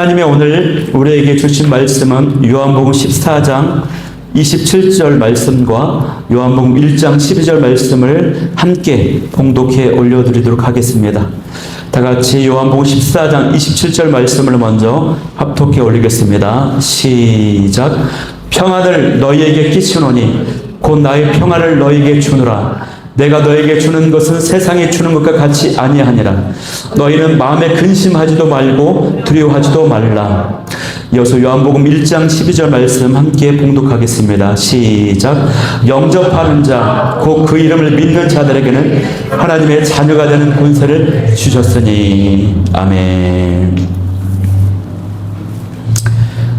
하나님의 오늘 우리에게 주신 말씀은 요한복음 14장 27절 말씀과 요한복음 1장 12절 말씀을 함께 봉독해 올려드리도록 하겠습니다. 다 같이 요한복음 14장 27절 말씀을 먼저 합독해 올리겠습니다. 시작. 평안을 너희에게 끼치노니 곧 나의 평안을 너희에게 주노라. 내가 너에게 주는 것은 세상이 주는 것과 같이 아니하니라. 너희는 마음에 근심하지도 말고 두려워하지도 말라. 이어서 요한복음 1장 12절 말씀 함께 봉독하겠습니다. 시작. 영접하는 자, 곧 그 이름을 믿는 자들에게는 하나님의 자녀가 되는 권세를 주셨으니. 아멘.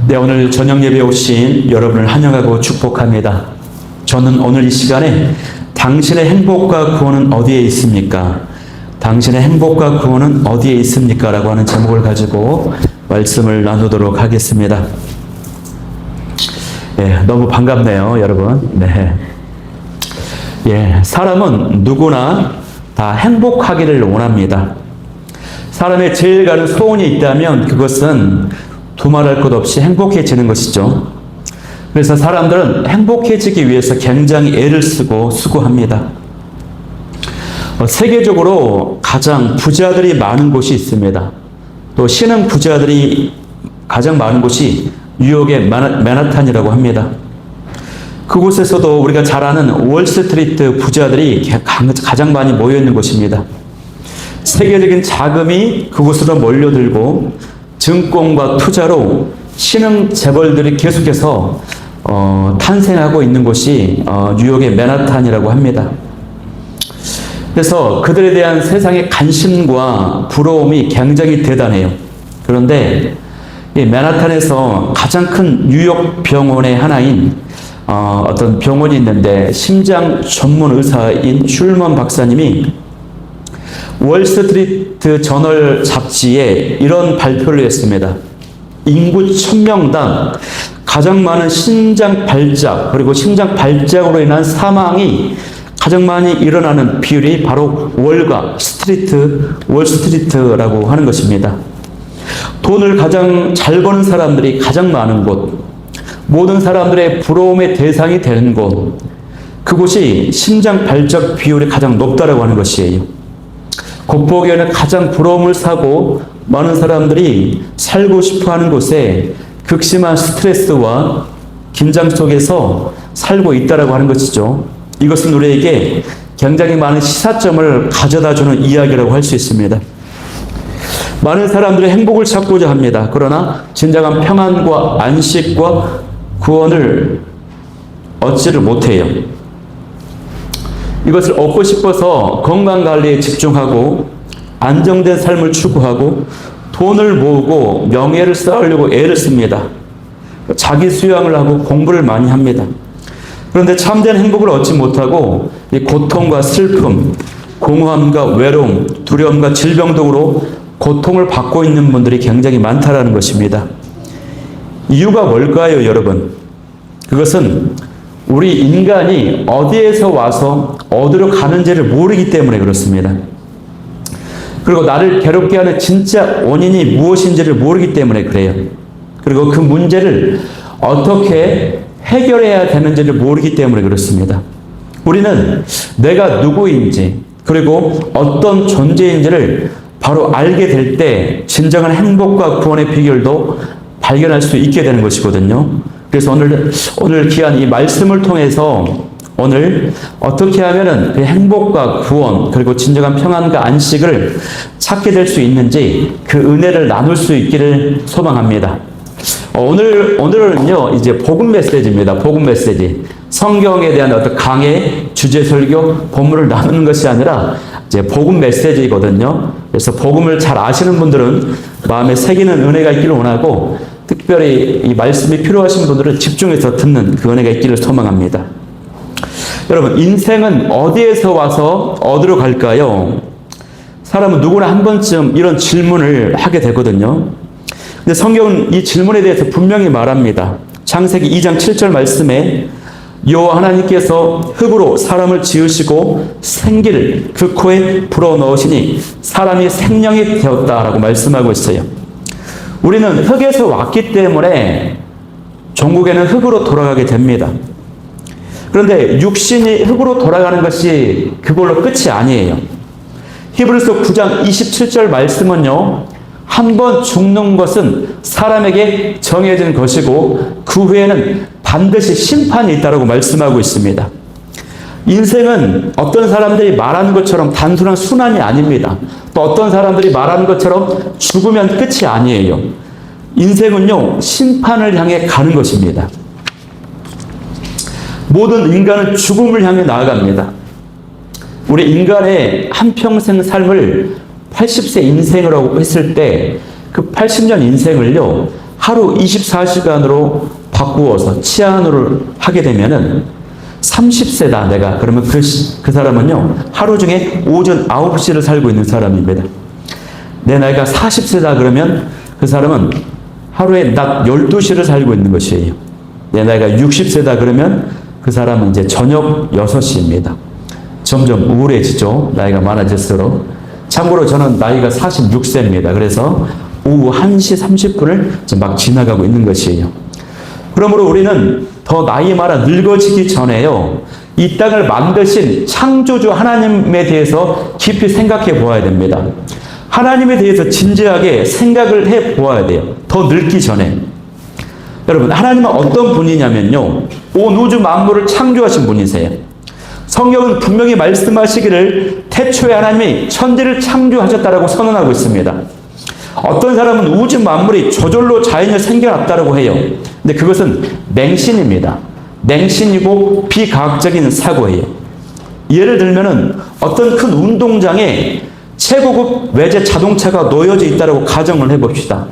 네, 오늘 저녁 예배에 오신 여러분을 환영하고 축복합니다. 저는 오늘 이 시간에 당신의 행복과 구원은 어디에 있습니까? 당신의 행복과 구원은 어디에 있습니까? 라고 하는 제목을 가지고 말씀을 나누도록 하겠습니다. 예, 너무 반갑네요, 여러분. 네. 예, 사람은 누구나 다 행복하기를 원합니다. 사람의 제일 가는 소원이 있다면 그것은 두말할 것 없이 행복해지는 것이죠. 그래서 사람들은 행복해지기 위해서 굉장히 애를 쓰고 수고합니다. 세계적으로 가장 부자들이 많은 곳이 있습니다. 또 신흥 부자들이 가장 많은 곳이 뉴욕의 맨하탄이라고 합니다. 그곳에서도 우리가 잘 아는 월스트리트 부자들이 가장 많이 모여있는 곳입니다. 세계적인 자금이 그곳으로 몰려들고 증권과 투자로 신흥 재벌들이 계속해서 탄생하고 있는 곳이 뉴욕의 맨하탄이라고 합니다. 그래서 그들에 대한 세상의 관심과 부러움이 굉장히 대단해요. 그런데 이 맨하탄에서 가장 큰 뉴욕 병원의 하나인 어떤 병원이 있는데 심장 전문 의사인 슐먼 박사님이 월스트리트 저널 잡지에 이런 발표를 했습니다. 인구 1000명당 가장 많은 심장 발작 그리고 심장 발작으로 인한 사망이 가장 많이 일어나는 비율이 바로 월스트리트라고 하는 것입니다. 돈을 가장 잘 버는 사람들이 가장 많은 곳, 모든 사람들의 부러움의 대상이 되는 곳, 그곳이 심장 발작 비율이 가장 높다라고 하는 것이에요. 겉보기에는 가장 부러움을 사고 많은 사람들이 살고 싶어하는 곳에 극심한 스트레스와 긴장 속에서 살고 있다라고 하는 것이죠. 이것은 우리에게 굉장히 많은 시사점을 가져다주는 이야기라고 할 수 있습니다. 많은 사람들이 행복을 찾고자 합니다. 그러나 진정한 평안과 안식과 구원을 얻지를 못해요. 이것을 얻고 싶어서 건강관리에 집중하고 안정된 삶을 추구하고 돈을 모으고 명예를 쌓으려고 애를 씁니다. 자기 수양을 하고 공부를 많이 합니다. 그런데 참된 행복을 얻지 못하고 이 고통과 슬픔, 공허함과 외로움, 두려움과 질병 등으로 고통을 받고 있는 분들이 굉장히 많다라는 것입니다. 이유가 뭘까요, 여러분? 그것은 우리 인간이 어디에서 와서 어디로 가는지를 모르기 때문에 그렇습니다. 그리고 나를 괴롭게 하는 진짜 원인이 무엇인지를 모르기 때문에 그래요. 그리고 그 문제를 어떻게 해결해야 되는지를 모르기 때문에 그렇습니다. 우리는 내가 누구인지 그리고 어떤 존재인지를 바로 알게 될 때 진정한 행복과 구원의 비결도 발견할 수 있게 되는 것이거든요. 그래서 오늘 귀한 이 말씀을 통해서 오늘 어떻게 하면은 그 행복과 구원 그리고 진정한 평안과 안식을 찾게 될 수 있는지 그 은혜를 나눌 수 있기를 소망합니다. 오늘은요 이제 복음 메시지입니다. 복음 메시지. 성경에 대한 어떤 강해, 주제 설교, 본문을 나누는 것이 아니라 이제 복음 메시지거든요. 그래서 복음을 잘 아시는 분들은 마음에 새기는 은혜가 있기를 원하고 특별히 이 말씀이 필요하신 분들은 집중해서 듣는 그 은혜가 있기를 소망합니다. 여러분, 인생은 어디에서 와서 어디로 갈까요? 사람은 누구나 한 번쯤 이런 질문을 하게 되거든요. 근데 성경은 이 질문에 대해서 분명히 말합니다. 창세기 2장 7절 말씀에 여호와 하나님께서 흙으로 사람을 지으시고 생기를 그 코에 불어넣으시니 사람이 생명이 되었다라고 말씀하고 있어요. 우리는 흙에서 왔기 때문에 종국에는 흙으로 돌아가게 됩니다. 그런데 육신이 흙으로 돌아가는 것이 그걸로 끝이 아니에요. 히브리서 9장 27절 말씀은요, 한 번 죽는 것은 사람에게 정해진 것이고 그 후에는 반드시 심판이 있다고 말씀하고 있습니다. 인생은 어떤 사람들이 말하는 것처럼 단순한 순환이 아닙니다. 또 어떤 사람들이 말하는 것처럼 죽으면 끝이 아니에요. 인생은요, 심판을 향해 가는 것입니다. 모든 인간은 죽음을 향해 나아갑니다. 우리 인간의 한평생 삶을 80세 인생이라고 했을 때 그 80년 인생을요, 하루 24시간으로 바꾸어서 치안을 하게 되면은 30세다 내가. 그러면 그 사람은요, 하루 중에 오전 9시를 살고 있는 사람입니다. 내 나이가 40세다 그러면 그 사람은 하루에 낮 12시를 살고 있는 것이에요. 내 나이가 60세다 그러면 그 사람은 이제 저녁 6시입니다. 점점 우울해지죠. 나이가 많아질수록. 참고로 저는 나이가 46세입니다. 그래서 오후 1시 30분을 막 지나가고 있는 것이에요. 그러므로 우리는 더 나이 많아 늙어지기 전에요, 이 땅을 만드신 창조주 하나님에 대해서 깊이 생각해 보아야 됩니다. 하나님에 대해서 진지하게 생각을 해 보아야 돼요. 더 늙기 전에. 여러분, 하나님은 어떤 분이냐면요, 온 우주 만물을 창조하신 분이세요. 성경은 분명히 말씀하시기를 태초에 하나님이 천지를 창조하셨다라고 선언하고 있습니다. 어떤 사람은 우주 만물이 저절로 자연이 생겨났다고 해요. 근데 그것은 맹신입니다. 맹신이고 비과학적인 사고예요. 예를 들면은 어떤 큰 운동장에 최고급 외제 자동차가 놓여져 있다고 가정을 해봅시다.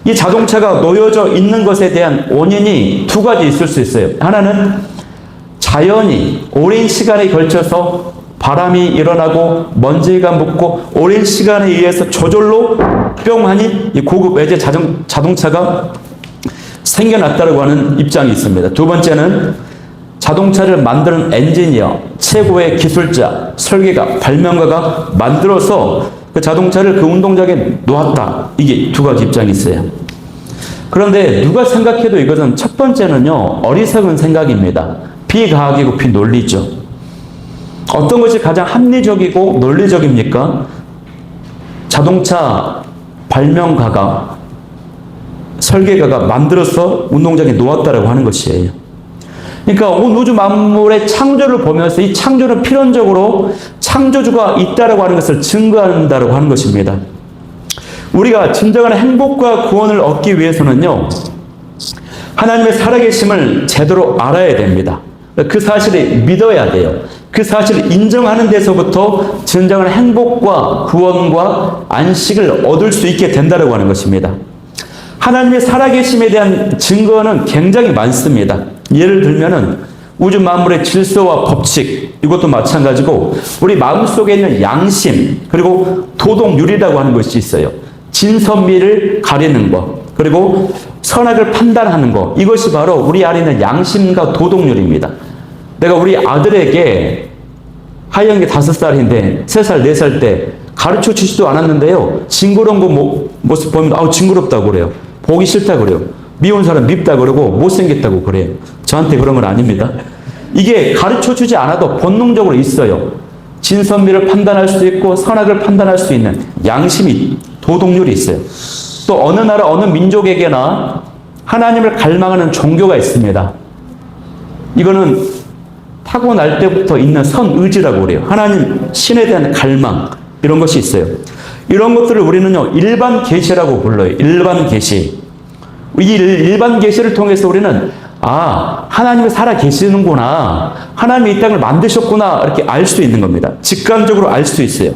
이 자동차가 놓여져 있는 것에 대한 원인이 두 가지 있을 수 있어요. 하나는 자연이 오랜 시간에 걸쳐서 바람이 일어나고 먼지가 묻고 오랜 시간에 의해서 저절로 뿅하니 이 고급 외제 자동차가 생겨났다고 하는 입장이 있습니다. 두 번째는 자동차를 만드는 엔지니어, 최고의 기술자, 설계가, 발명가가 만들어서 그 자동차를 그 운동장에 놓았다. 이게 두 가지 입장이 있어요. 그런데 누가 생각해도 이것은 첫 번째는요, 어리석은 생각입니다. 비과학이고 비논리죠. 어떤 것이 가장 합리적이고 논리적입니까? 자동차 발명가가, 설계가가 만들어서 운동장에 놓았다라고 하는 것이에요. 그러니까 온 우주 만물의 창조를 보면서 이 창조는 필연적으로 창조주가 있다라고 하는 것을 증거한다라고 하는 것입니다. 우리가 진정한 행복과 구원을 얻기 위해서는요, 하나님의 살아계심을 제대로 알아야 됩니다. 그 사실을 믿어야 돼요. 그 사실을 인정하는 데서부터 진정한 행복과 구원과 안식을 얻을 수 있게 된다고 하는 것입니다. 하나님의 살아계심에 대한 증거는 굉장히 많습니다. 예를 들면은 우주 만물의 질서와 법칙, 이것도 마찬가지고 우리 마음속에 있는 양심, 그리고 도덕률이라고 하는 것이 있어요. 진선미를 가리는 것, 그리고 선악을 판단하는 것, 이것이 바로 우리 안에 있는 양심과 도덕률입니다. 내가 우리 아들에게 하영이 5살인데 3살, 4살 때 가르쳐 주지도 않았는데요, 징그러운 거 모습 보면 아우 징그럽다고 그래요. 보기 싫다고 그래요. 미운 사람 밉다고 그러고 못생겼다고 그래요. 저한테 그런 건 아닙니다. 이게 가르쳐 주지 않아도 본능적으로 있어요. 진선미를 판단할 수 있고 선악을 판단할 수 있는 양심이, 도덕률이 있어요. 또 어느 나라 어느 민족에게나 하나님을 갈망하는 종교가 있습니다. 이거는 타고날 때부터 있는 선의지라고 그래요. 하나님, 신에 대한 갈망, 이런 것이 있어요. 이런 것들을 우리는요, 일반 계시라고 불러요. 일반 계시. 이 일반 계시를 통해서 우리는 하나님이 살아 계시는구나, 하나님이 이 땅을 만드셨구나, 이렇게 알 수 있는 겁니다. 직관적으로 알 수 있어요.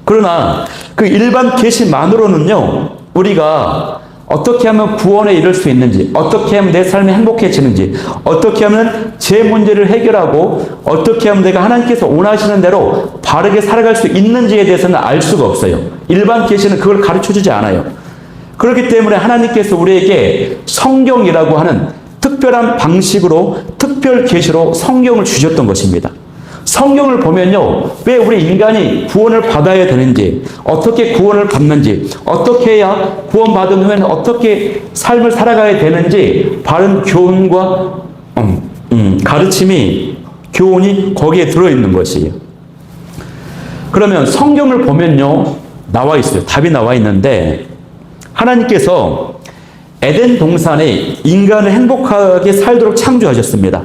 그러나 그 일반 계시만으로는요, 우리가 어떻게 하면 구원에 이를 수 있는지, 어떻게 하면 내 삶이 행복해지는지, 어떻게 하면 제 문제를 해결하고, 어떻게 하면 내가 하나님께서 원하시는 대로 바르게 살아갈 수 있는지에 대해서는 알 수가 없어요. 일반 계시는 그걸 가르쳐주지 않아요. 그렇기 때문에 하나님께서 우리에게 성경이라고 하는 특별한 방식으로, 특별 계시로 성경을 주셨던 것입니다. 성경을 보면요, 왜 우리 인간이 구원을 받아야 되는지, 어떻게 구원을 받는지, 어떻게 해야 구원받은 후에는 어떻게 삶을 살아가야 되는지 바른 교훈과 가르침이, 교훈이 거기에 들어있는 것이에요. 그러면 성경을 보면요, 나와 있어요. 답이 나와 있는데, 하나님께서 에덴 동산에 인간을 행복하게 살도록 창조하셨습니다.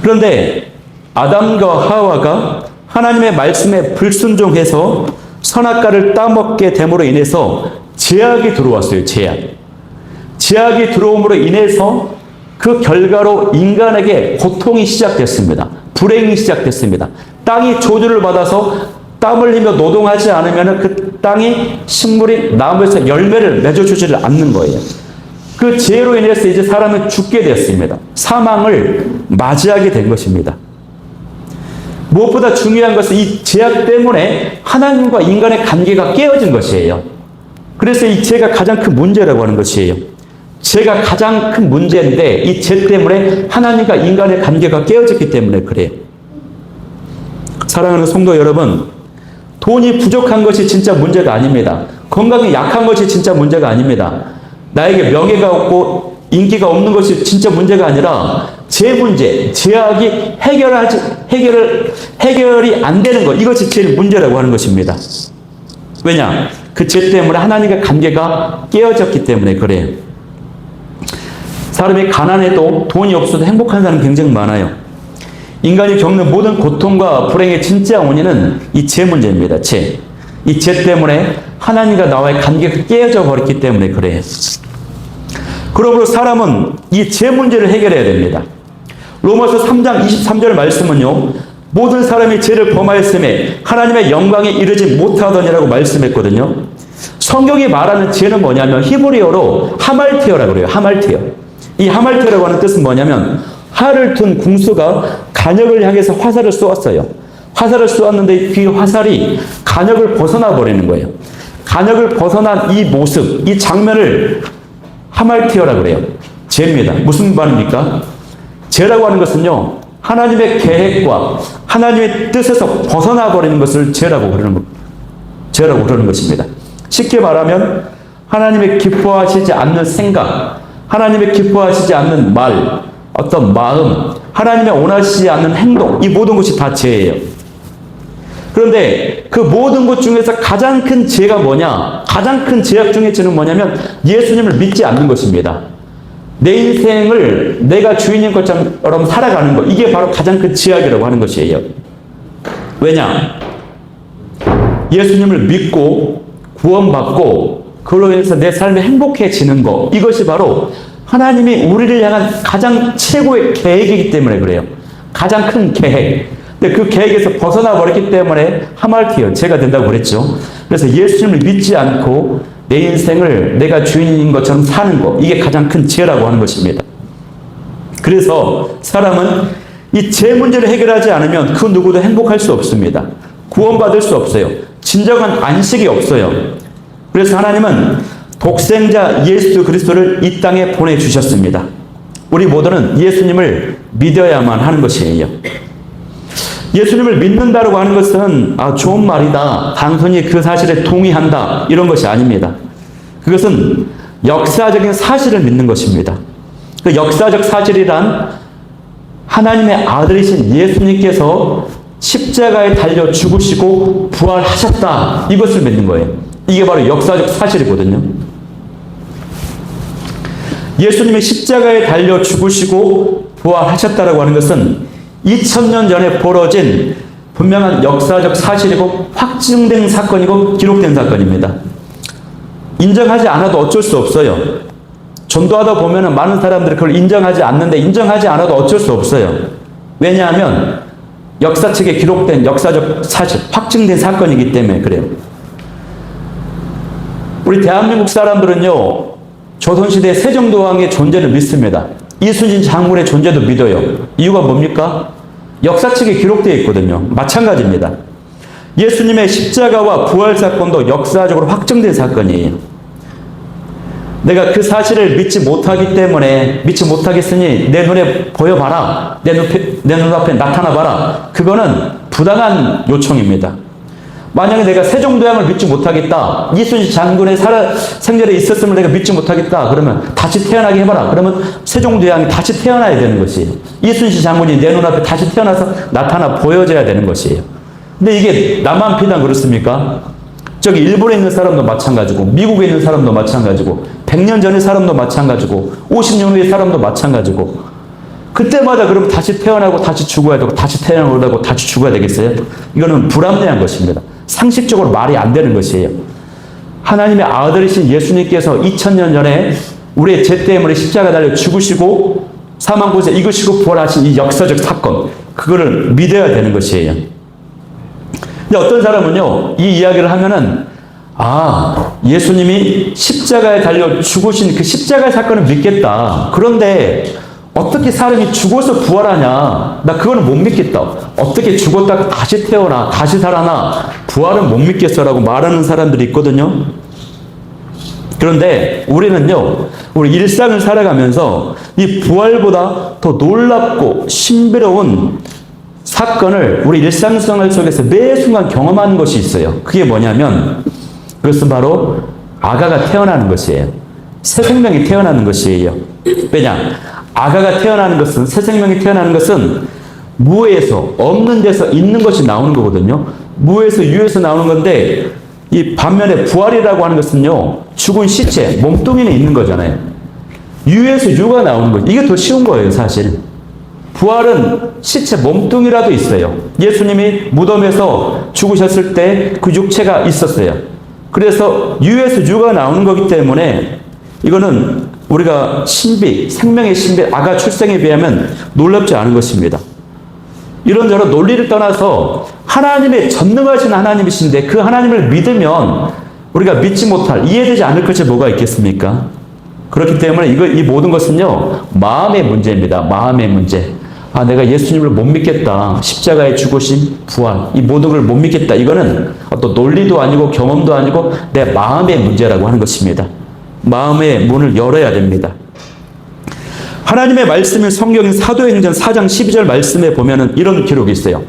그런데 아담과 하와가 하나님의 말씀에 불순종해서 선악과를 따먹게 됨으로 인해서 제약이 들어왔어요. 제약이 들어옴으로 인해서 그 결과로 인간에게 고통이 시작됐습니다. 불행이 시작됐습니다. 땅이 저주를 받아서 땀 흘리며 노동하지 않으면 그 땅이 식물이 나무에서 열매를 맺어주지를 않는 거예요. 그 죄로 인해서 이제 사람은 죽게 됐습니다. 사망을 맞이하게 된 것입니다. 무엇보다 중요한 것은 이 죄악 때문에 하나님과 인간의 관계가 깨어진 것이에요. 그래서 이 죄가 가장 큰 문제라고 하는 것이에요. 죄가 가장 큰 문제인데 이 죄 때문에 하나님과 인간의 관계가 깨어졌기 때문에 그래요. 사랑하는 성도 여러분, 돈이 부족한 것이 진짜 문제가 아닙니다. 건강이 약한 것이 진짜 문제가 아닙니다. 나에게 명예가 없고 인기가 없는 것이 진짜 문제가 아니라 제 문제, 제약이 해결이 안 되는 것, 이것이 제일 문제라고 하는 것입니다. 왜냐? 그 죄 때문에 하나님과 관계가 깨어졌기 때문에 그래요. 사람이 가난해도 돈이 없어도 행복한 사람이 굉장히 많아요. 인간이 겪는 모든 고통과 불행의 진짜 원인은 이 죄 문제입니다. 죄. 이 죄 때문에 하나님과 나와의 관계가 깨어져 버렸기 때문에 그래요. 그러므로 사람은 이 죄 문제를 해결해야 됩니다. 로마서 3장 23절 말씀은요, 모든 사람이 죄를 범하였음에 하나님의 영광에 이르지 못하더니라고 말씀했거든요. 성경이 말하는 죄는 뭐냐면 히브리어로 하말티어라고 그래요. 하말티어. 이 하말티어라고 하는 뜻은 뭐냐면 활을 둔 궁수가 간역을 향해서 화살을 쏘았어요. 화살을 쏘았는데 그 화살이 간역을 벗어나 버리는 거예요. 간역을 벗어난 이 모습, 이 장면을 하말티어라고 그래요. 죄입니다. 무슨 말입니까? 죄라고 하는 것은요, 하나님의 계획과 하나님의 뜻에서 벗어나 버리는 것을 죄라고 그러는 것입니다. 쉽게 말하면 하나님의 기뻐하시지 않는 생각, 하나님의 기뻐하시지 않는 말, 어떤 마음, 하나님의 원하시지 않는 행동, 이 모든 것이 다 죄예요. 그런데 그 모든 것 중에서 가장 큰 죄가 뭐냐? 가장 큰 죄악 중에 죄는 뭐냐면 예수님을 믿지 않는 것입니다. 내 인생을 내가 주인인 것처럼 살아가는 것, 이게 바로 가장 큰 죄악이라고 하는 것이에요. 왜냐? 예수님을 믿고 구원받고 그걸로 인해서 내 삶이 행복해지는 것, 이것이 바로 하나님이 우리를 향한 가장 최고의 계획이기 때문에 그래요. 가장 큰 계획. 근데 그 계획에서 벗어나 버렸기 때문에 하말티어, 죄가 된다고 그랬죠. 그래서 예수님을 믿지 않고 내 인생을 내가 주인인 것처럼 사는 것, 이게 가장 큰 죄라고 하는 것입니다. 그래서 사람은 이 죄 문제를 해결하지 않으면 그 누구도 행복할 수 없습니다. 구원받을 수 없어요. 진정한 안식이 없어요. 그래서 하나님은 독생자 예수 그리스도를 이 땅에 보내주셨습니다. 우리 모두는 예수님을 믿어야만 하는 것이에요. 예수님을 믿는다고 하는 것은 좋은 말이다, 단순히 그 사실에 동의한다, 이런 것이 아닙니다. 그것은 역사적인 사실을 믿는 것입니다. 그 역사적 사실이란 하나님의 아들이신 예수님께서 십자가에 달려 죽으시고 부활하셨다, 이것을 믿는 거예요. 이게 바로 역사적 사실이거든요. 예수님이 십자가에 달려 죽으시고 부활하셨다라고 하는 것은 2000년 전에 벌어진 분명한 역사적 사실이고 확증된 사건이고 기록된 사건입니다. 인정하지 않아도 어쩔 수 없어요. 전도하다 보면 많은 사람들이 그걸 인정하지 않는데 인정하지 않아도 어쩔 수 없어요. 왜냐하면 역사책에 기록된 역사적 사실, 확증된 사건이기 때문에 그래요. 우리 대한민국 사람들은요, 조선시대 세종대왕의 존재를 믿습니다. 이순신 장군의 존재도 믿어요. 이유가 뭡니까? 역사책에 기록되어 있거든요. 마찬가지입니다. 예수님의 십자가와 부활 사건도 역사적으로 확정된 사건이에요. 내가 그 사실을 믿지 못하기 때문에 믿지 못하겠으니 내 눈에 보여봐라. 내 눈앞에 나타나봐라. 그거는 부당한 요청입니다. 만약에 내가 세종대왕을 믿지 못하겠다. 이순신 장군의 생전에 있었음을 내가 믿지 못하겠다. 그러면 다시 태어나게 해봐라. 그러면 세종대왕이 다시 태어나야 되는 것이에요. 이순신 장군이 내 눈앞에 다시 태어나서 나타나 보여져야 되는 것이에요. 근데 이게 나만 비단 그렇습니까? 저기 일본에 있는 사람도 마찬가지고 미국에 있는 사람도 마찬가지고 100년 전의 사람도 마찬가지고 50년 후의 사람도 마찬가지고 그때마다 그럼 다시 태어나고 다시 죽어야 되고 다시 태어나고 다시 죽어야 되겠어요? 이거는 불합리한 것입니다. 상식적으로 말이 안 되는 것이에요. 하나님의 아들이신 예수님께서 2000년 전에 우리의 죄 때문에 십자가 달려 죽으시고 사망 곳에 이기시고 부활하신 이 역사적 사건, 그거를 믿어야 되는 것이에요. 근데 어떤 사람은요, 이 이야기를 하면은 예수님이 십자가에 달려 죽으신 그 십자가의 사건을 믿겠다. 그런데 어떻게 사람이 죽어서 부활하냐? 나 그거는 못 믿겠다. 어떻게 죽었다가 다시 태어나, 다시 살아나, 부활은 못 믿겠어라고 말하는 사람들이 있거든요. 그런데 우리는요, 우리 일상을 살아가면서 이 부활보다 더 놀랍고 신비로운 사건을 우리 일상생활 속에서 매 순간 경험하는 것이 있어요. 그게 뭐냐면, 그것은 바로 아가가 태어나는 것이에요. 새 생명이 태어나는 것이에요. 왜냐? 아가가 태어나는 것은, 새 생명이 태어나는 것은 무에서, 없는 데서 있는 것이 나오는 거거든요. 무에서 유에서 나오는 건데, 이 반면에 부활이라고 하는 것은요, 죽은 시체, 몸뚱이는 있는 거잖아요. 유에서 유가 나오는 거죠. 이게 더 쉬운 거예요, 사실. 부활은 시체 몸뚱이라도 있어요. 예수님이 무덤에서 죽으셨을 때 그 육체가 있었어요. 그래서 유에서 유가 나오는 거기 때문에 이거는 우리가 신비, 생명의 신비, 아가 출생에 비하면 놀랍지 않은 것입니다. 이런저런 논리를 떠나서 하나님의 전능하신 하나님이신데 그 하나님을 믿으면 우리가 믿지 못할, 이해되지 않을 것이 뭐가 있겠습니까? 그렇기 때문에 이 모든 것은요, 마음의 문제입니다. 마음의 문제. 내가 예수님을 못 믿겠다. 십자가에 죽으신 부활. 이 모든 걸 못 믿겠다. 이거는 어떤 논리도 아니고 경험도 아니고 내 마음의 문제라고 하는 것입니다. 마음의 문을 열어야 됩니다. 하나님의 말씀인 성경인 사도행전 4장 12절 말씀에 보면은 이런 기록이 있어요.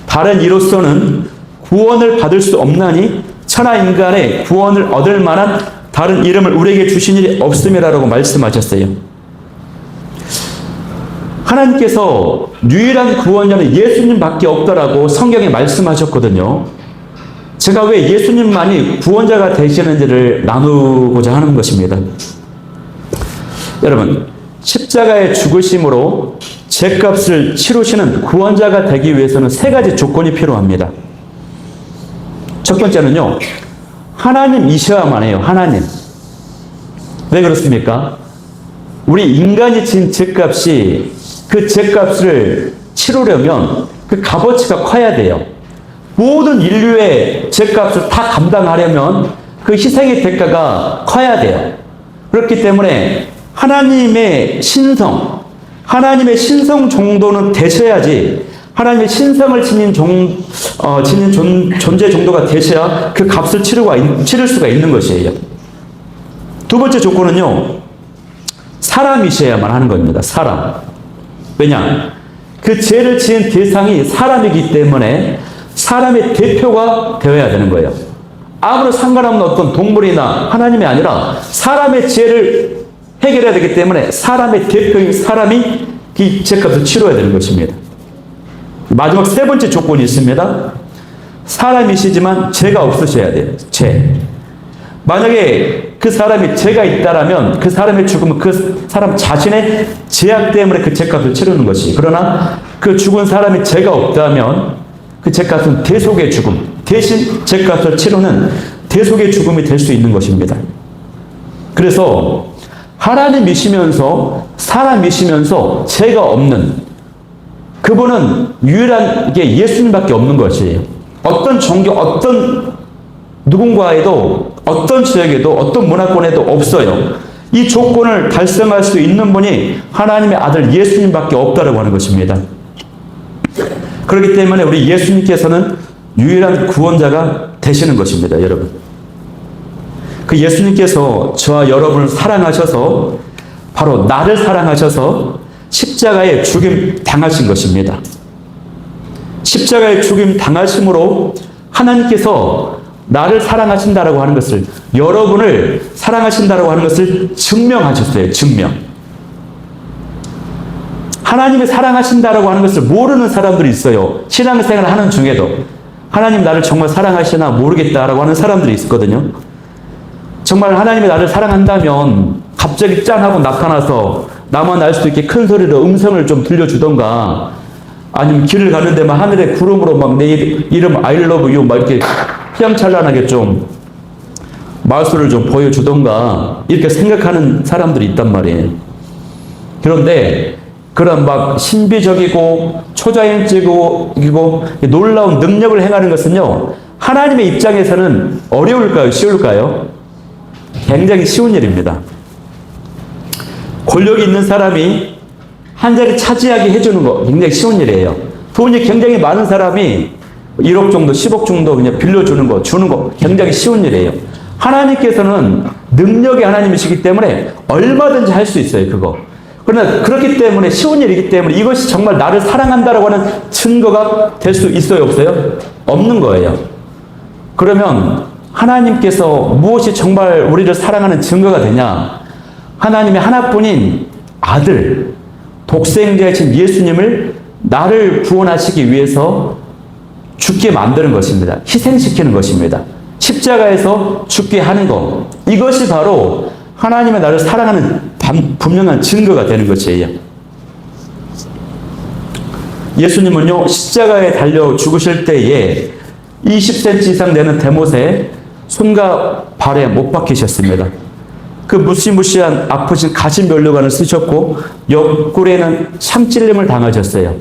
다른 이로서는 구원을 받을 수 없나니 천하 인간의 구원을 얻을 만한 다른 이름을 우리에게 주신 일이 없음이라고 말씀하셨어요. 하나님께서 유일한 구원자는 예수님밖에 없다라고 성경에 말씀하셨거든요. 제가 왜 예수님만이 구원자가 되시는지를 나누고자 하는 것입니다. 여러분, 십자가의 죽으심으로 죄값을 치르시는 구원자가 되기 위해서는 세 가지 조건이 필요합니다. 첫 번째는요, 하나님이셔야만 해요. 하나님. 왜 그렇습니까? 우리 인간이 진 죄값이, 그 죄값을 치르려면 그 값어치가 커야 돼요. 모든 인류의 죄값을 다 감당하려면 그 희생의 대가가 커야 돼요. 그렇기 때문에 하나님의 신성 정도는 되셔야지, 하나님의 신성을 지닌 존재 정도가 되셔야 그 값을 치를 수가 있는 것이에요. 두 번째 조건은요, 사람이셔야만 하는 겁니다. 사람. 왜냐? 그 죄를 지은 대상이 사람이기 때문에 사람의 대표가 되어야 되는 거예요. 아무런 상관없는 어떤 동물이나 하나님이 아니라 사람의 죄를 해결해야 되기 때문에 사람의 대표인 사람이 이 죄값을 치러야 되는 것입니다. 마지막 세 번째 조건이 있습니다. 사람이시지만 죄가 없으셔야 돼요. 죄. 만약에 그 사람이 죄가 있다라면 그 사람의 죽음은 그 사람 자신의 죄악 때문에 그 죄값을 치르는 것이, 그러나 그 죽은 사람이 죄가 없다면 그 죄값은 대속의 죽음, 대신 죄값을 치르는 대속의 죽음이 될 수 있는 것입니다. 그래서 하나님이시면서 사람이시면서 죄가 없는 그분은 유일한 게 예수님밖에 없는 것이에요. 어떤 종교, 어떤 누군가에도, 어떤 지역에도, 어떤 문화권에도 없어요. 이 조건을 달성할 수 있는 분이 하나님의 아들 예수님밖에 없다고 하는 것입니다. 그렇기 때문에 우리 예수님께서는 유일한 구원자가 되시는 것입니다, 여러분. 그 예수님께서 저와 여러분을 사랑하셔서 바로 나를 사랑하셔서 십자가에 죽임 당하신 것입니다. 십자가에 죽임 당하심으로 하나님께서 나를 사랑하신다라고 하는 것을, 여러분을 사랑하신다라고 하는 것을 증명하셨어요. 증명. 하나님이 사랑하신다라고 하는 것을 모르는 사람들이 있어요. 신앙생활을 하는 중에도 하나님 나를 정말 사랑하시나 모르겠다라고 하는 사람들이 있거든요. 정말 하나님이 나를 사랑한다면 갑자기 짠 하고 나타나서 나만 알 수 있게 큰 소리로 음성을 좀 들려주던가, 아니면 길을 가는데 막 하늘의 구름으로 막 내 이름 I love you 막 이렇게 휘황찬란하게 좀 마술을 좀 보여주던가, 이렇게 생각하는 사람들이 있단 말이에요. 그런데 그런 막 신비적이고 초자연적이고 놀라운 능력을 행하는 것은요, 하나님의 입장에서는 어려울까요? 쉬울까요? 굉장히 쉬운 일입니다. 권력이 있는 사람이 한 자리 차지하게 해주는 거 굉장히 쉬운 일이에요. 돈이 굉장히 많은 사람이 1억 정도, 10억 정도 그냥 빌려주는 거, 주는 거 굉장히 쉬운 일이에요. 하나님께서는 능력의 하나님이시기 때문에 얼마든지 할 수 있어요, 그거. 그러나 그렇기 때문에 쉬운 일이기 때문에 이것이 정말 나를 사랑한다라고 하는 증거가 될 수 있어요, 없어요? 없는 거예요. 그러면 하나님께서 무엇이 정말 우리를 사랑하는 증거가 되냐? 하나님의 하나뿐인 아들, 독생자이신 예수님을 나를 구원하시기 위해서 죽게 만드는 것입니다. 희생시키는 것입니다. 십자가에서 죽게 하는 것. 이것이 바로 하나님의 나를 사랑하는 분명한 증거가 되는 것이에요. 예수님은요, 십자가에 달려 죽으실 때에 20cm 이상 되는 대못에 손과 발에 못 박히셨습니다. 그 무시무시한 아프신 가시면류관을 쓰셨고 옆구리에는 참찔림을 당하셨어요.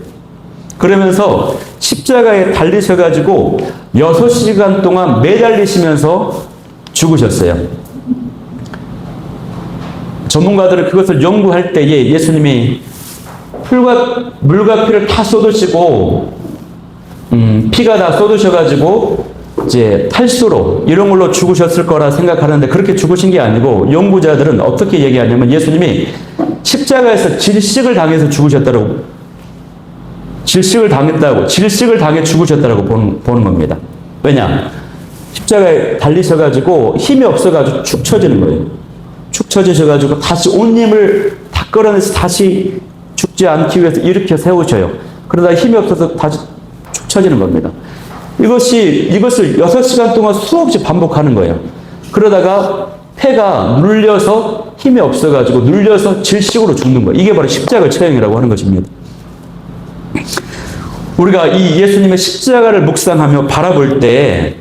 그러면서 십자가에 달리셔가지고 6시간 동안 매달리시면서 죽으셨어요. 전문가들은 그것을 연구할 때에 예수님이 물과 피를 다 쏟으시고 피가 다 쏟으셔가지고 이제 탈수로 이런 걸로 죽으셨을 거라 생각하는데, 그렇게 죽으신 게 아니고 연구자들은 어떻게 얘기하냐면 예수님이 십자가에서 질식을 당해서 죽으셨다고, 질식을 당해 죽으셨다고 보는 겁니다. 왜냐? 십자가에 달리셔가지고 힘이 없어가지고 축 처지는 거예요. 축 처지셔가지고 다시 온 힘을 다 끌어내서 다시 죽지 않기 위해서 일으켜 세우셔요. 그러다 힘이 없어서 다시 축 처지는 겁니다. 이것을 6시간 동안 수없이 반복하는 거예요. 그러다가 폐가 눌려서 힘이 없어가지고 눌려서 질식으로 죽는 거예요. 이게 바로 십자가 처형이라고 하는 것입니다. 우리가 이 예수님의 십자가를 묵상하며 바라볼 때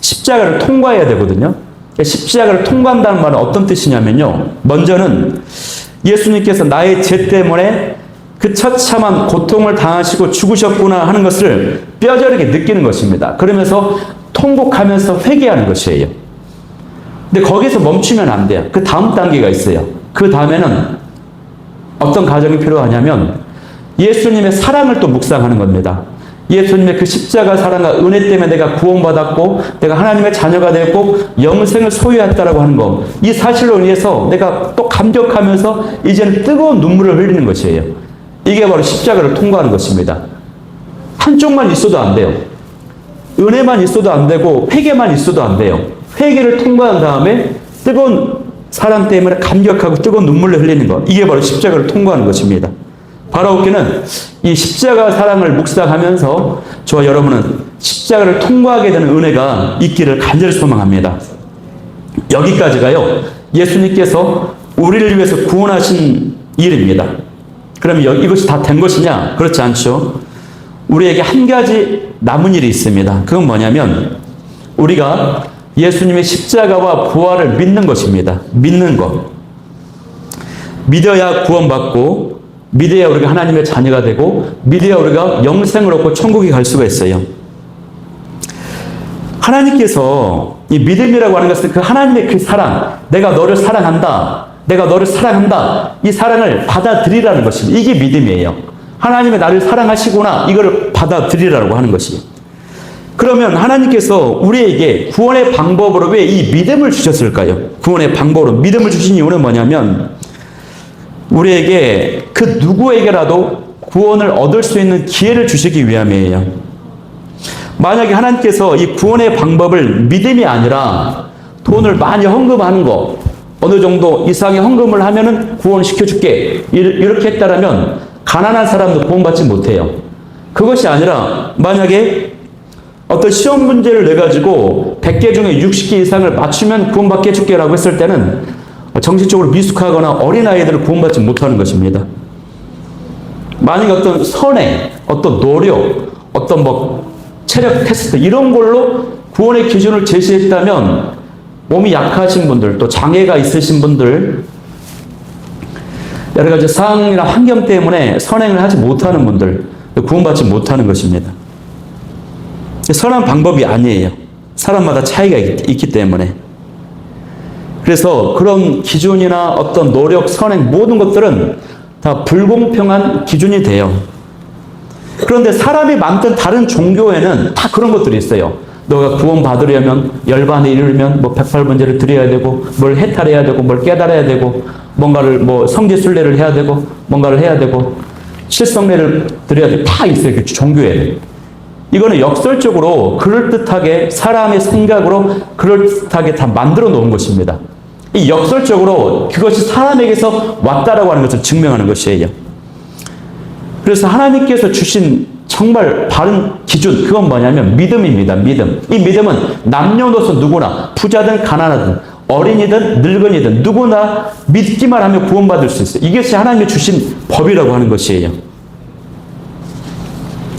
십자가를 통과해야 되거든요. 십자가를 통과한다는 말은 어떤 뜻이냐면요, 먼저는 예수님께서 나의 죄 때문에 그 처참한 고통을 당하시고 죽으셨구나 하는 것을 뼈저리게 느끼는 것입니다. 그러면서 통곡하면서 회개하는 것이에요. 근데 거기서 멈추면 안 돼요. 그 다음 단계가 있어요. 그 다음에는 어떤 과정이 필요하냐면 예수님의 사랑을 또 묵상하는 겁니다. 예수님의 그 십자가 사랑과 은혜 때문에 내가 구원받았고 내가 하나님의 자녀가 되었고 영생을 소유했다라고 하는 것, 이 사실로 인해서 내가 또 감격하면서 이제는 뜨거운 눈물을 흘리는 것이에요. 이게 바로 십자가를 통과하는 것입니다. 한쪽만 있어도 안 돼요. 은혜만 있어도 안 되고 회개만 있어도 안 돼요. 회개를 통과한 다음에 뜨거운 사랑 때문에 감격하고 뜨거운 눈물을 흘리는 것, 이게 바로 십자가를 통과하는 것입니다. 바라옵기는 이 십자가 사랑을 묵상하면서 저와 여러분은 십자가를 통과하게 되는 은혜가 있기를 간절히 소망합니다. 여기까지가요, 예수님께서 우리를 위해서 구원하신 일입니다. 그러면 이것이 다 된 것이냐? 그렇지 않죠. 우리에게 한 가지 남은 일이 있습니다. 그건 뭐냐면 우리가 예수님의 십자가와 부활을 믿는 것입니다. 믿는 것. 믿어야 구원받고, 믿어야 우리가 하나님의 자녀가 되고, 믿어야 우리가 영생을 얻고 천국에 갈 수가 있어요. 하나님께서 이 믿음이라고 하는 것은 그 하나님의 그 사랑, 내가 너를 사랑한다, 내가 너를 사랑한다, 이 사랑을 받아들이라는 것입니다. 이게 믿음이에요. 하나님의 나를 사랑하시구나, 이걸 받아들이라고 하는 것이에요. 그러면 하나님께서 우리에게 구원의 방법으로 왜 이 믿음을 주셨을까요? 구원의 방법으로 믿음을 주신 이유는 뭐냐면 우리에게 그 누구에게라도 구원을 얻을 수 있는 기회를 주시기 위함이에요. 만약에 하나님께서 이 구원의 방법을 믿음이 아니라 돈을 많이 헌금하는 거, 어느 정도 이상의 헌금을 하면은 구원시켜줄게, 이렇게 했다라면 가난한 사람도 구원받지 못해요. 그것이 아니라 만약에 어떤 시험 문제를 내가지고 100개 중에 60개 이상을 맞추면 구원받게 해줄게라고 했을 때는 정신적으로 미숙하거나 어린아이들을 구원받지 못하는 것입니다. 만약에 어떤 선행, 어떤 노력, 어떤 체력 테스트 이런 걸로 구원의 기준을 제시했다면 몸이 약하신 분들, 또 장애가 있으신 분들, 여러 가지 상황이나 환경 때문에 선행을 하지 못하는 분들, 구원받지 못하는 것입니다. 선한 방법이 아니에요. 사람마다 차이가 있기 때문에. 그래서 그런 기준이나 어떤 노력, 선행 모든 것들은 다 불공평한 기준이 돼요. 그런데 사람이 만든 다른 종교에는 다 그런 것들이 있어요. 너가 구원 받으려면 열반에 이르면 108번제를 드려야 되고 뭘 해탈해야 되고 뭘 깨달아야 되고 뭔가를 성지순례를 해야 되고 뭔가를 해야 되고 칠성례를 드려야 되고 다 있어요. 그 종교에. 이거는 역설적으로 그럴듯하게 사람의 생각으로 그럴듯하게 다 만들어 놓은 것입니다. 이 역설적으로 그것이 사람에게서 왔다라고 하는 것을 증명하는 것이에요. 그래서 하나님께서 주신 정말 바른 기준, 그건 뭐냐면 믿음입니다. 믿음. 이 믿음은 남녀노소 누구나 부자든 가난하든 어린이든 늙은이든 누구나 믿기만 하면 구원받을 수 있어요. 이것이 하나님이 주신 법이라고 하는 것이에요.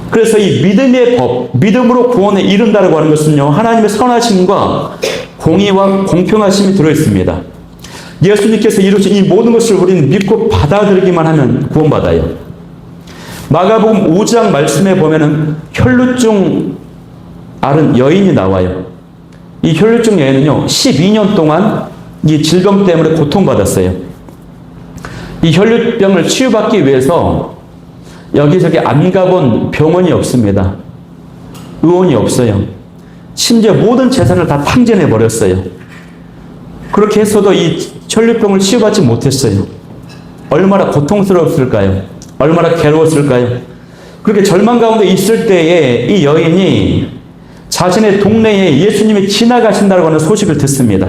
그래서 이 믿음의 법, 믿음으로 구원에 이른다라고 하는 것은요, 하나님의 선하심과 공의와 공평하심이 들어있습니다. 예수님께서 이루신 이 모든 것을 우리는 믿고 받아들이기만 하면 구원받아요. 마가복음 5장 말씀에 보면은 혈루증 앓은 여인이 나와요. 이 혈루증 여인은요, 12년 동안 이 질병 때문에 고통받았어요. 이 혈루병을 치유받기 위해서 여기저기 안 가본 병원이 없습니다. 의원이 없어요. 심지어 모든 재산을 다 탕진해 버렸어요. 그렇게 해서도 이 혈루병을 치유받지 못했어요. 얼마나 고통스러웠을까요? 얼마나 괴로웠을까요? 그렇게 절망 가운데 있을 때에 이 여인이 자신의 동네에 예수님이 지나가신다고 하는 소식을 듣습니다.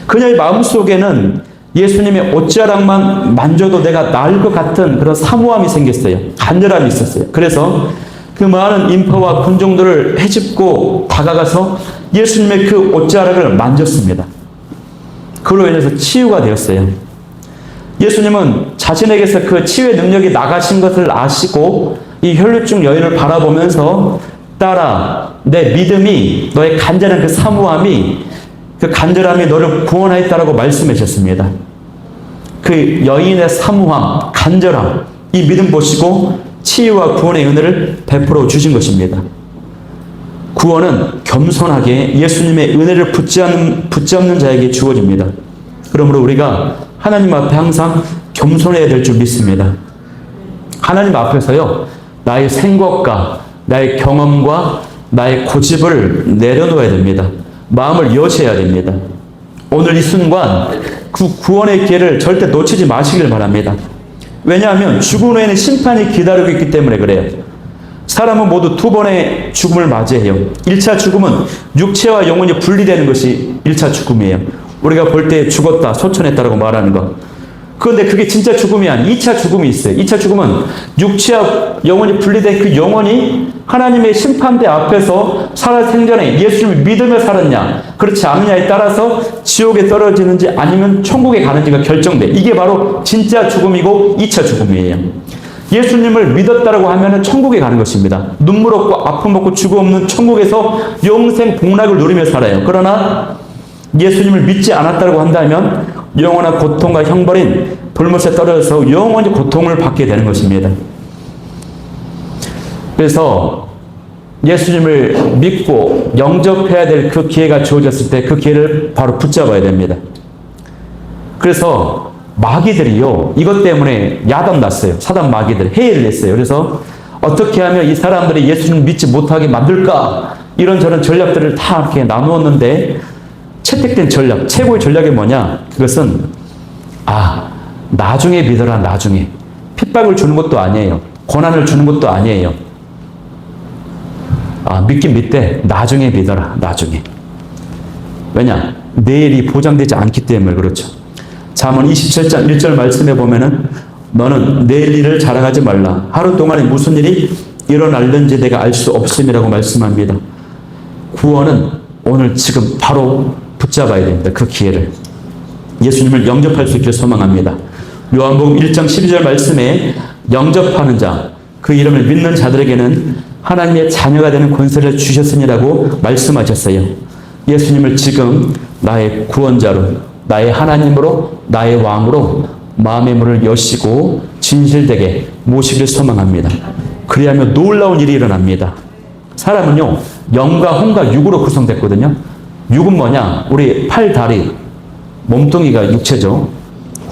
그녀의 마음속에는 예수님의 옷자락만 만져도 내가 나을 것 같은 그런 사모함이 생겼어요. 간절함이 있었어요. 그래서 그 많은 인파와 군중들을 헤집고 다가가서 예수님의 그 옷자락을 만졌습니다. 그로 인해서 치유가 되었어요. 예수님은 자신에게서 그 치유의 능력이 나가신 것을 아시고 이 혈루증 여인을 바라보면서 딸아, 내 믿음이, 너의 간절한 그 사모함이, 그 간절함이 너를 구원하였다라고 말씀하셨습니다. 그 여인의 사모함, 간절함, 이 믿음 보시고 치유와 구원의 은혜를 베풀어 주신 것입니다. 구원은 겸손하게 예수님의 은혜를 붙잡는 자에게 주어집니다. 그러므로 우리가 하나님 앞에 항상 겸손해야 될 줄 믿습니다. 하나님 앞에서요, 나의 생각과 나의 경험과 나의 고집을 내려놓아야 됩니다. 마음을 여셔야 됩니다. 오늘 이 순간 그 구원의 기회를 절대 놓치지 마시길 바랍니다. 왜냐하면 죽은 후에는 심판이 기다리고 있기 때문에 그래요. 사람은 모두 두 번의 죽음을 맞이해요. 1차 죽음은 육체와 영혼이 분리되는 것이 1차 죽음이에요. 우리가 볼 때 죽었다, 소천했다라고 말하는 것. 그런데 그게 진짜 죽음이 아닌 2차 죽음이 있어요. 2차 죽음은 육체와 영혼이 분리된 그 영혼이 하나님의 심판대 앞에서 살아 생전에 예수님을 믿으며 살았냐, 그렇지 않느냐에 따라서 지옥에 떨어지는지 아니면 천국에 가는지가 결정돼. 이게 바로 진짜 죽음이고 2차 죽음이에요. 예수님을 믿었다라고 하면은 천국에 가는 것입니다. 눈물 없고 아픔 없고 죽음 없는 천국에서 영생 복락을 누리며 살아요. 그러나 예수님을 믿지 않았다고 한다면 영원한 고통과 형벌인 불못에 떨어져서 영원히 고통을 받게 되는 것입니다. 그래서 예수님을 믿고 영접해야 될 그 기회가 주어졌을 때 그 기회를 바로 붙잡아야 됩니다. 그래서 마귀들이요, 이것 때문에 야단 났어요. 사단 마귀들 해를 냈어요. 그래서 어떻게 하면 이 사람들이 예수님을 믿지 못하게 만들까? 이런저런 전략들을 다 이렇게 나누었는데 채택된 전략, 최고의 전략이 뭐냐? 그것은 나중에 믿어라. 나중에. 핍박을 주는 것도 아니에요. 고난을 주는 것도 아니에요. 믿긴 믿되 나중에 믿어라. 나중에. 왜냐? 내일이 보장되지 않기 때문에 그렇죠. 잠언 27장 1절 말씀에 보면은 너는 내일 일을 자랑하지 말라. 하루 동안에 무슨 일이 일어날는지 내가 알 수 없음이라고 말씀합니다. 구원은 오늘 지금 바로 붙잡아야 됩니다. 그 기회를. 예수님을 영접할 수 있기를 소망합니다. 요한복음 1장 12절 말씀에 영접하는 자, 그 이름을 믿는 자들에게는 하나님의 자녀가 되는 권세를 주셨으니라고 말씀하셨어요. 예수님을 지금 나의 구원자로, 나의 하나님으로, 나의 왕으로 마음의 문을 여시고 진실되게 모시기를 소망합니다. 그리하면 놀라운 일이 일어납니다. 사람은요, 영과 혼과 육으로 구성됐거든요. 육은 뭐냐? 우리 팔, 다리, 몸뚱이가 육체죠.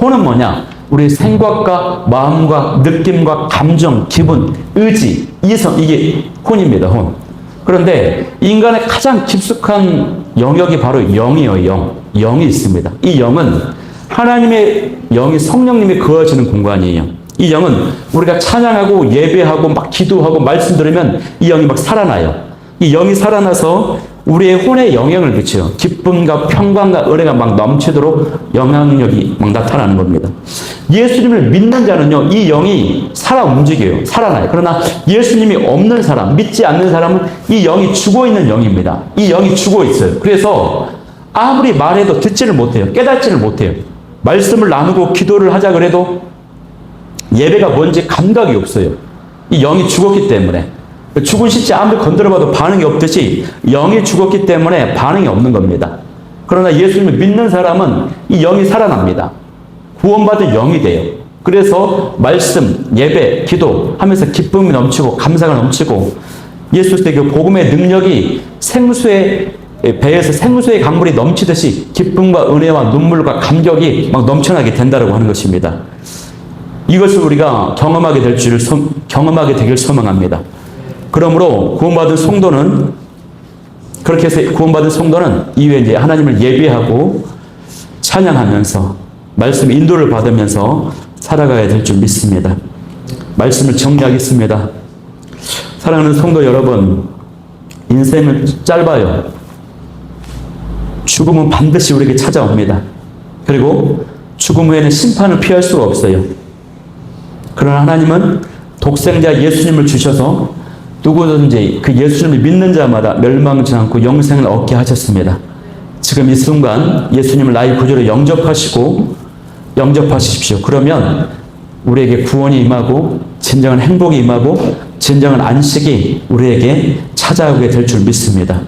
혼은 뭐냐? 우리 생각과 마음과 느낌과 감정, 기분, 의지, 이성, 이게 혼입니다. 혼. 그런데 인간의 가장 깊숙한 영역이 바로 영이에요. 영이 있습니다. 이 영은 하나님의 영이 성령님이 거하시는 공간이에요. 이 영은 우리가 찬양하고 예배하고 막 기도하고 말씀 들으면 이 영이 막 살아나요. 이 영이 살아나서 우리의 혼에 영향을 미쳐요. 기쁨과 평강과 은혜가 막 넘치도록 영향력이 막 나타나는 겁니다. 예수님을 믿는 자는요, 이 영이 살아 움직여요. 살아나요. 그러나 예수님이 없는 사람, 믿지 않는 사람은 이 영이 죽어있는 영입니다. 이 영이 죽어 있어요. 그래서 아무리 말해도 듣지를 못해요. 깨닫지를 못해요. 말씀을 나누고 기도를 하자 그래도 예배가 뭔지 감각이 없어요. 이 영이 죽었기 때문에. 죽은 시체 아무리 건드려봐도 반응이 없듯이 영이 죽었기 때문에 반응이 없는 겁니다. 그러나 예수님을 믿는 사람은 이 영이 살아납니다. 구원받은 영이 돼요. 그래서 말씀, 예배, 기도 하면서 기쁨이 넘치고 감사가 넘치고 예수의 그 복음의 능력이 생수의 배에서 생수의 강물이 넘치듯이 기쁨과 은혜와 눈물과 감격이 막 넘쳐나게 된다고 하는 것입니다. 이것을 우리가 경험하게 되길 소망합니다. 그러므로 구원받은 성도는 그렇게 해서 구원받은 성도는 이후에 이제 하나님을 예배하고 찬양하면서 말씀 인도를 받으면서 살아가야 될 줄 믿습니다. 말씀을 정리하겠습니다. 사랑하는 성도 여러분, 인생은 짧아요. 죽음은 반드시 우리에게 찾아옵니다. 그리고 죽음 후에는 심판을 피할 수가 없어요. 그러나 하나님은 독생자 예수님을 주셔서 누구든지 그 예수님을 믿는 자마다 멸망치 않고 영생을 얻게 하셨습니다. 지금 이 순간 예수님을 나의 구주로 영접하십시오. 그러면 우리에게 구원이 임하고 진정한 행복이 임하고 진정한 안식이 우리에게 찾아오게 될 줄 믿습니다.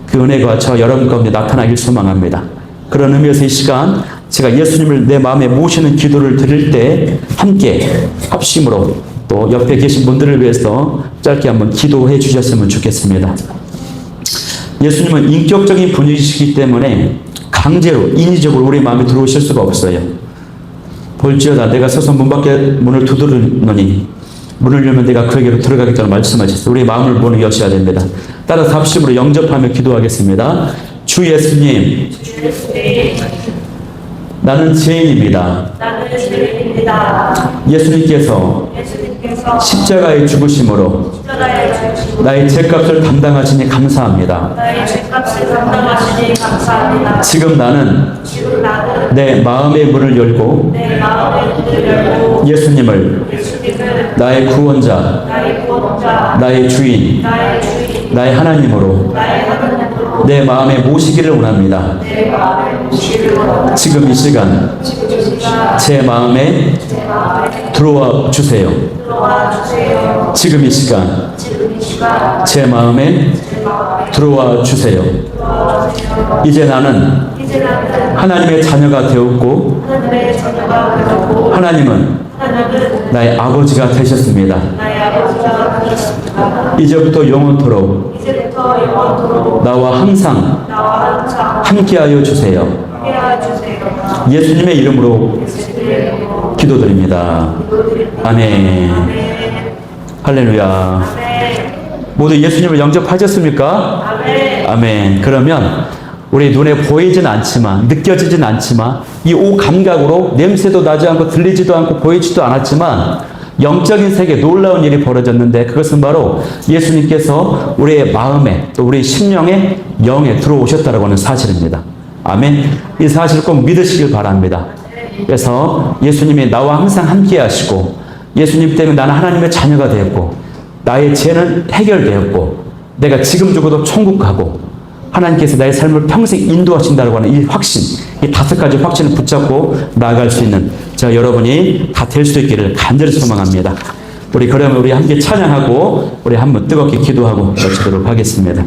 그 은혜가 저 여러분 가운데 나타나길 소망합니다. 그런 의미에서 이 시간 제가 예수님을 내 마음에 모시는 기도를 드릴 때 함께 합심으로 또 옆에 계신 분들을 위해서 짧게 한번 기도해 주셨으면 좋겠습니다. 예수님은 인격적인 분이시기 때문에 강제로 인위적으로 우리 마음에 들어오실 수가 없어요. 볼지어다 내가 서서 문 밖에 문을 두드리노니 문을 열면 내가 그에게로 들어가겠다고 말씀하셨어요. 우리 마음을 보는 여셔야 됩니다. 따라서 합심으로 영접하며 기도하겠습니다. 주 예수님, 나는 죄인입니다. 예수님께서 십자가의 죽으심으로 나의 죄값을 담당하시니 감사합니다. 지금 나는 내 마음의 문을 열고 예수님을 나의 구원자, 나의 주인, 나의 하나님으로 내 마음에 모시기를 원합니다. 지금 이 시간 제 마음에 들어와 주세요. 지금 이 시간 제 마음에 들어와 주세요. 이제 나는 하나님의 자녀가 되었고 하나님은 나의 아버지가 되셨습니다. 이제부터 영원토록 나와 항상 함께하여 주세요. 예수님의 이름으로 기도드립니다. 아멘. 할렐루야. 모두 예수님을 영접하셨습니까? 아멘. 그러면 우리 눈에 보이진 않지만, 느껴지진 않지만, 이 오감각으로 냄새도 나지 않고 들리지도 않고 보이지도 않았지만 영적인 세계에 놀라운 일이 벌어졌는데, 그것은 바로 예수님께서 우리의 마음에 또 우리 심령에 영에 들어오셨다라고 하는 사실입니다. 아멘. 이 사실을 꼭 믿으시길 바랍니다. 그래서 예수님이 나와 항상 함께 하시고, 예수님 때문에 나는 하나님의 자녀가 되었고, 나의 죄는 해결되었고, 내가 지금 죽어도 천국 가고, 하나님께서 나의 삶을 평생 인도하신다고 하는 이 확신, 이 5가지 확신을 붙잡고 나아갈 수 있는 저 여러분이 다 될 수 있기를 간절히 소망합니다. 우리 그러면 우리 함께 찬양하고 우리 한번 뜨겁게 기도하고 마치도록 하겠습니다.